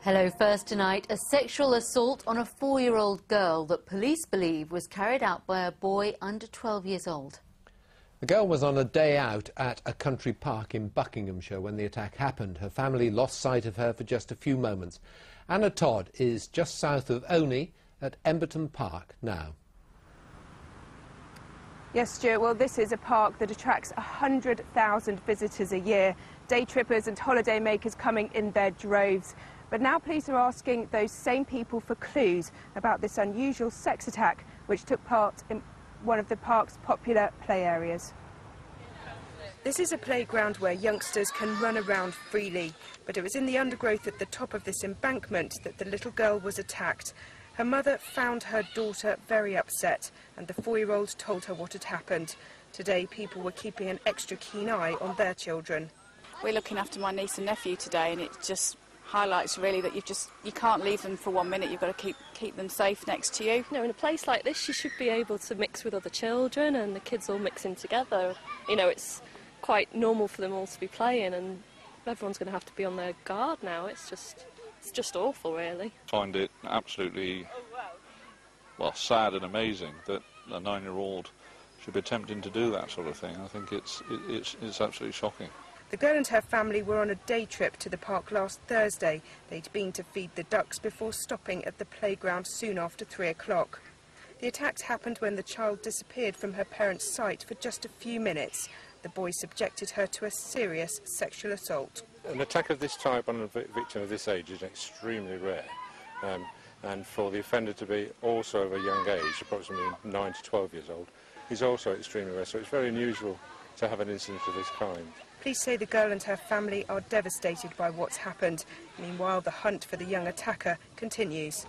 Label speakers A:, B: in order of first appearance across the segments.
A: Hello, first tonight, a sexual assault on a 4-year-old girl that police believe was carried out by a boy under 12 years old.
B: The girl was on a day out at a country park in Buckinghamshire when the attack happened. Her family lost sight of her for just a few moments. Anna Todd is just south of Olney at Emberton Park now.
C: Yes, Stuart, well, this is a park that attracts 100,000 visitors a year. Day trippers and holiday makers coming in their droves. But now police are asking those same people for clues about this unusual sex attack which took part in one of the park's popular play areas. This is a playground where youngsters can run around freely, but it was in the undergrowth at the top of this embankment that the little girl was attacked. Her mother found her daughter very upset, and the 4-year-old told her what had happened. Today, people were keeping an extra keen eye on their children.
D: We're looking after my niece and nephew today, and it just highlights really that you can't leave them for 1 minute. You've got to keep them safe next to you.
E: You know, in a place like this, you should be able to mix with other children, and the kids all mixing together. You know, it's quite normal for them all to be playing, and everyone's going to have to be on their guard now. It's just awful, really.
F: I find it absolutely, well, sad and amazing that a 9-year-old should be attempting to do that sort of thing. I think it's absolutely shocking.
C: The girl and her family were on a day trip to the park last Thursday. They'd been to feed the ducks before stopping at the playground soon after 3 o'clock. The attacks happened when the child disappeared from her parents' sight for just a few minutes. The boy subjected her to a serious sexual assault.
G: An attack of this type on a victim of this age is extremely rare. And for the offender to be also of a young age, approximately 9 to 12 years old, is also extremely rare. So it's very unusual to have an incident of this kind.
C: Police say the girl and her family are devastated by what's happened. Meanwhile, the hunt for the young attacker continues.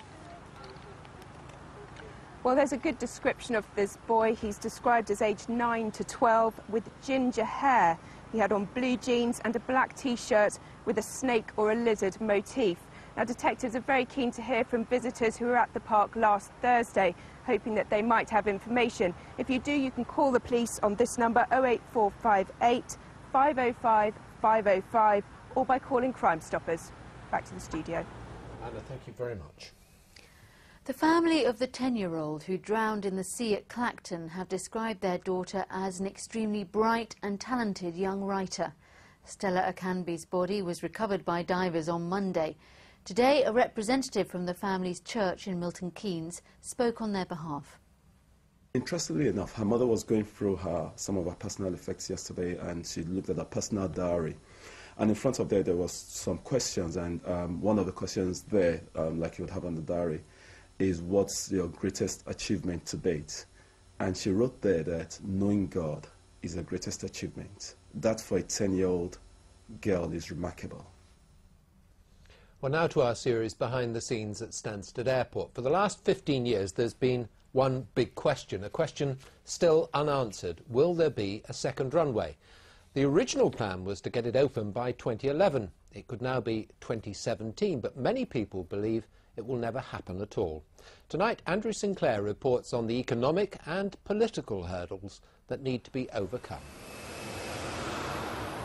C: Well, there's a good description of this boy. He's described as aged 9 to 12 with ginger hair. He had on blue jeans and a black T-shirt with a snake or a lizard motif. Now, detectives are very keen to hear from visitors who were at the park last Thursday, hoping that they might have information. If you do, you can call the police on this number, 08458 505 505, or by calling Crime Stoppers. Back to the studio.
B: Anna, thank you very much.
A: The family of the 10-year-old who drowned in the sea at Clacton have described their daughter as an extremely bright and talented young writer. Stella Ankabi's body was recovered by divers on Monday. Today, a representative from the family's church in Milton Keynes spoke on their behalf.
H: Interestingly enough, her mother was going through some of her personal effects yesterday, and she looked at her personal diary. And in front of there was some questions, and one of the questions there, like you would have on the diary, is what's your greatest achievement to date? And she wrote there that knowing God is the greatest achievement. That for a 10-year-old girl is remarkable.
B: Well, now to our series Behind the Scenes at Stansted Airport. For the last 15 years, there's been one big question, a question still unanswered. Will there be a second runway? The original plan was to get it open by 2011. It could now be 2017, but many people believe it will never happen at all. Tonight, Andrew Sinclair reports on the economic and political hurdles that need to be overcome.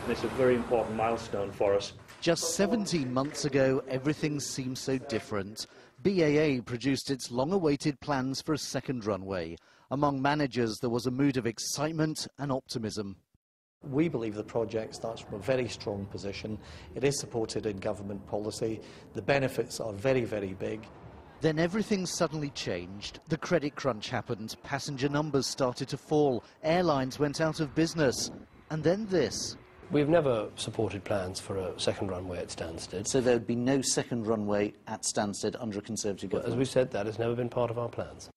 I: It's a very important milestone for us.
J: Just 17 months ago, everything seemed so different. BAA produced its long-awaited plans for a second runway. Among managers, there was a mood of excitement and optimism.
I: We believe the project starts from a very strong position. It is supported in government policy. The benefits are very, very big.
J: Then everything suddenly changed. The credit crunch happened. Passenger numbers started to fall. Airlines went out of business. And then this.
K: We've never supported plans for a second runway at Stansted.
L: So there would be no second runway at Stansted under a Conservative government?
K: As we said, that has never been part of our plans.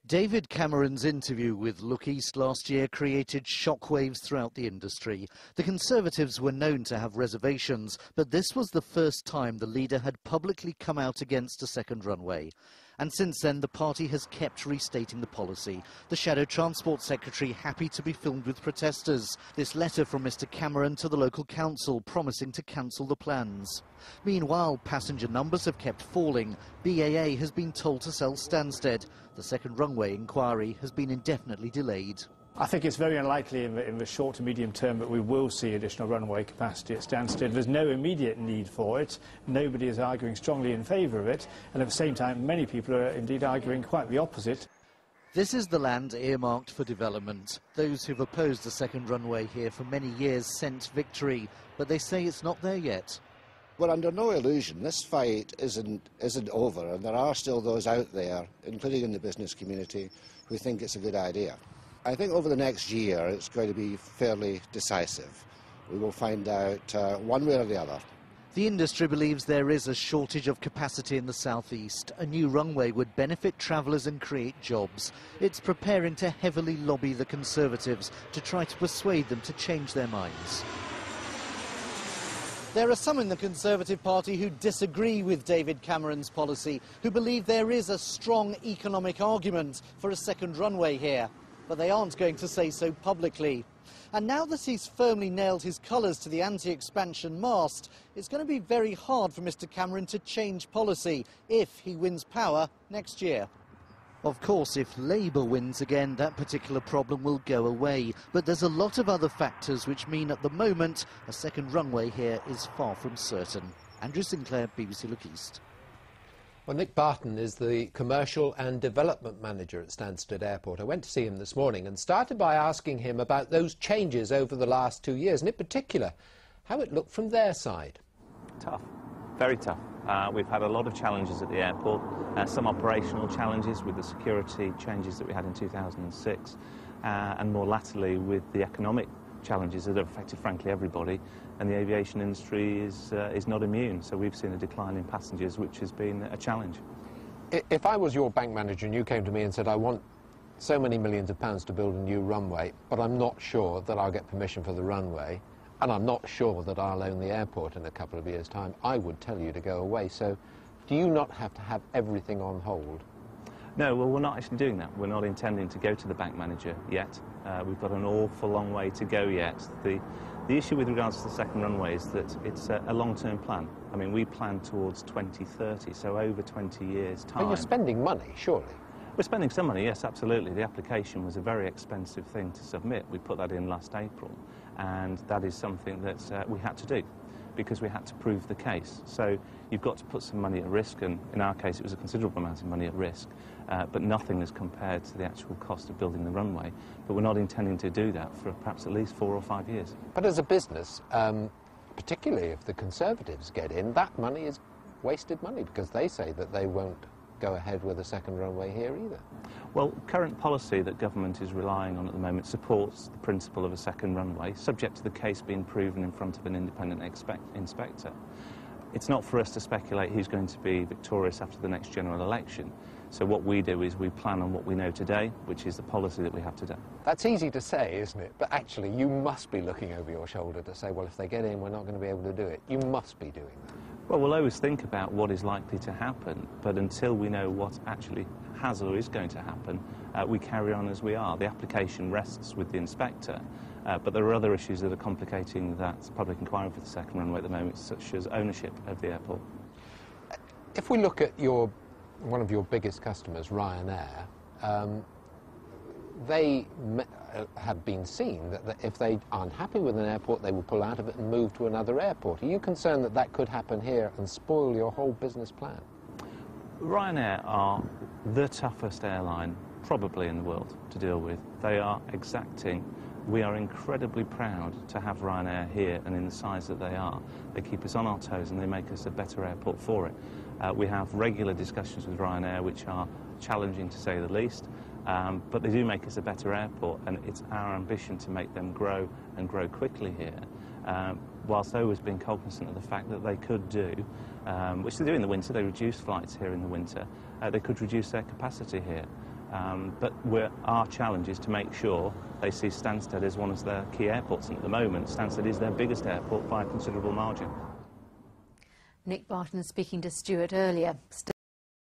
J: David Cameron's interview with Look East last year created shockwaves throughout the industry. The Conservatives were known to have reservations, but this was the first time the leader had publicly come out against a second runway. And since then, the party has kept restating the policy. The Shadow Transport Secretary happy to be filmed with protesters. This letter from Mr Cameron to the local council promising to cancel the plans. Meanwhile, passenger numbers have kept falling. BAA has been told to sell Stansted. The second runway inquiry has been indefinitely delayed.
M: I think it's very unlikely in the short to medium term that we will see additional runway capacity at Stansted. There's no immediate need for it. Nobody is arguing strongly in favour of it, and at the same time many people are indeed arguing quite the opposite.
J: This is the land earmarked for development. Those who've opposed a second runway here for many years scent victory, but they say it's not there yet.
N: We're under no illusion. This fight isn't over, and there are still those out there, including in the business community, who think it's a good idea. I think over the next year it's going to be fairly decisive. We will find out one way or the other.
J: The industry believes there is a shortage of capacity in the southeast. A new runway would benefit travellers and create jobs. It's preparing to heavily lobby the Conservatives to try to persuade them to change their minds. There are some in the Conservative Party who disagree with David Cameron's policy, who believe there is a strong economic argument for a second runway here, but they aren't going to say so publicly. And now that he's firmly nailed his colours to the anti-expansion mast, it's going to be very hard for Mr Cameron to change policy if he wins power next year. Of course, if Labour wins again, that particular problem will go away. But there's a lot of other factors which mean at the moment a second runway here is far from certain. Andrew Sinclair, BBC Look East.
B: Well, Nick Barton is the Commercial and Development Manager at Stansted Airport. I went to see him this morning and started by asking him about those changes over the last 2 years, and in particular, how it looked from their side.
O: Tough, very tough. We've had a lot of challenges at the airport, some operational challenges with the security changes that we had in 2006, and more latterly with the economic challenges that have affected, frankly, everybody, and the aviation industry is not immune. So we've seen a decline in passengers, which has been a challenge.
B: If I was your bank manager and you came to me and said, I want so many millions of pounds to build a new runway, but I'm not sure that I'll get permission for the runway, and I'm not sure that I'll own the airport in a couple of years' time, I would tell you to go away. So do you not have to have everything on hold?
O: No, well, we're not actually doing that. We're not intending to go to the bank manager yet. We've got an awful long way to go yet. The issue with regards to the second runway is that it's a long-term plan. I mean, we plan towards 2030, so over 20 years' time.
B: But you're spending money, surely?
O: We're spending some money, yes, absolutely. The application was a very expensive thing to submit. We put that in last April, and that is something that we had to do because we had to prove the case. So you've got to put some money at risk, and in our case it was a considerable amount of money at risk, but nothing as compared to the actual cost of building the runway. But we're not intending to do that for perhaps at least 4 or 5 years.
B: But as a business, particularly if the Conservatives get in, that money is wasted money because they say that they won't go ahead with a second runway here either.
O: Well, current policy that government is relying on at the moment supports the principle of a second runway, subject to the case being proven in front of an independent inspector. It's not for us to speculate who's going to be victorious after the next general election. So what we do is we plan on what we know today, which is the policy that we have today.
B: That's easy to say, isn't it? But actually, you must be looking over your shoulder to say, well, if they get in, we're not going to be able to do it. You must be doing that.
O: Well, we'll always think about what is likely to happen, but until we know what actually has or is going to happen, we carry on as we are. The application rests with the inspector, but there are other issues that are complicating that public inquiry for the second runway at the moment, such as ownership of the airport.
B: If we look at one of your biggest customers, Ryanair, they have been seen that if they aren't happy with an airport, they will pull out of it and move to another airport. Are you concerned that that could happen here and spoil your whole business plan?
O: Ryanair are the toughest airline probably in the world to deal with. They are exacting. We are incredibly proud to have Ryanair here and in the size that they are. They keep us on our toes and they make us a better airport for it. We have regular discussions with Ryanair which are challenging to say the least. But they do make us a better airport, and it's our ambition to make them grow and grow quickly here, whilst always being cognizant of the fact that they could do, which they do in the winter, they reduce flights here in the winter, they could reduce their capacity here. But our challenge is to make sure they see Stansted as one of their key airports, and at the moment Stansted is their biggest airport by a considerable margin.
A: Nick Barton speaking to Stuart earlier.